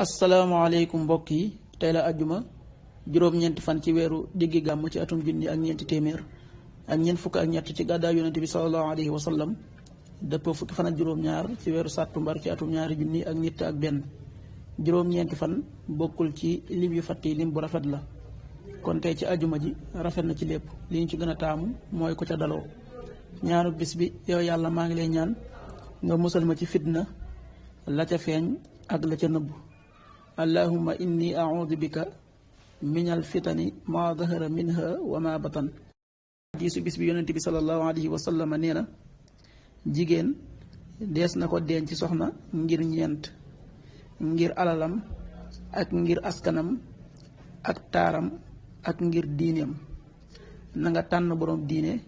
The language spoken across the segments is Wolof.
asalaamaaleykum mbokk yi tey la àjjuma juróom-ñeenti fan ci weeru diggi gàmm ci atum junni ak ñeenti téeméer ak ñeent fukk ak ñett ci gàddaay yonente bi sallallahu alayhi wa sallam dëppoo fukki fan ak juróom-ñaar ci weeru sàttumbar ci atum ñaari junni ak ñett ak benn juróom-ñeenti fan bokkul ci lim yu fatt yi lim bu rafet la kon tey ci àjjuma ji rafet na ci lépp li ñu ci gën a taamu mooy ko ca daloo ñaanu bis bi yow yàlla maa ngi lay ñaan nga musal ma ci fitna la ca feeñ ak la ca nëbb allahumma inni audu bika min alfitani ma dahara minha wa ma batan. hadiisu bis bi yonent bi sallallahu alayhi wa sallam nee na jigéen dees na ko denc ci soxna ngir ñeent, ngir alalam ak ngir askanam ak taaram ak ngir diineem. na nga tànn boroom diine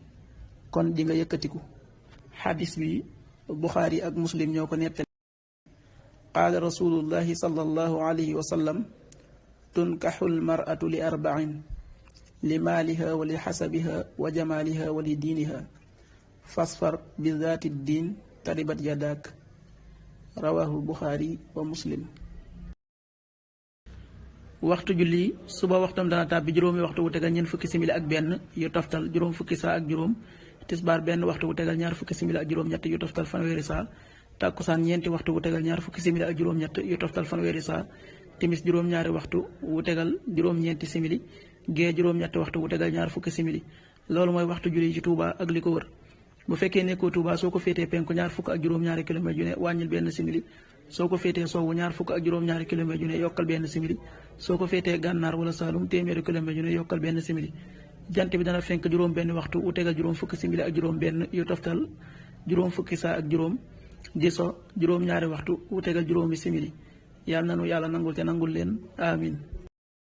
kon di nga yëkkatiku. xadis bi Buxaari ak Muslim ñoo ko nettali. qaala rasulullahi sallallahu alayhi wa sallam tunkaxu almaratu li arbacin li maaliha wa li xasabiha wa jamaaliha wa li diiniha fasfar bi zaati diin taribat yadaak rawahu Buxaari wa Muslim. waxtu julli suba waxtam dana tàbbi juróomi waxtu wu tegal ñeent fukki simili ak benn yu toftal juróom fukki saa ak juróom. tisbaar benn waxtu wu tegal ñaar fukki simili ak juróom-ñett yu toftal fanweeri saa. tàkkusaan ñeenti waxtu wu tegal ñaar fukki simili ak juróom-ñett yu toftal fanweeri saa. timis juróom-ñaari waxtu wu tegal juróom-ñeenti simili. gee juróom-ñetti waxtu wu tegal ñaar fukki simili. loolu mooy waxtu julli ci Touba ak li ko wër. bu fekkee nekkoo Touba soo ko féetee penku ñaar fukk ak juróom-ñaari kilomètre yu ne wàññil benn simili. soo ko féetee sowwu ñaar fukk ak juróom-ñaari kilomètre yu ne yokkal benn simili. soo ko féetee gànnaar wala Saalum téeméeri kilomètre yu ne yokkal benn simili. jant bi dana fenk juróom benn waxtu wu tegal juróom fukki simili ak juróom benn yu toftal juróom fukki saa ak juróom. di so juróom-ñaari waxtu wu tegal juróomi simili. yàlla nanu yàlla nangul te nangul leen amin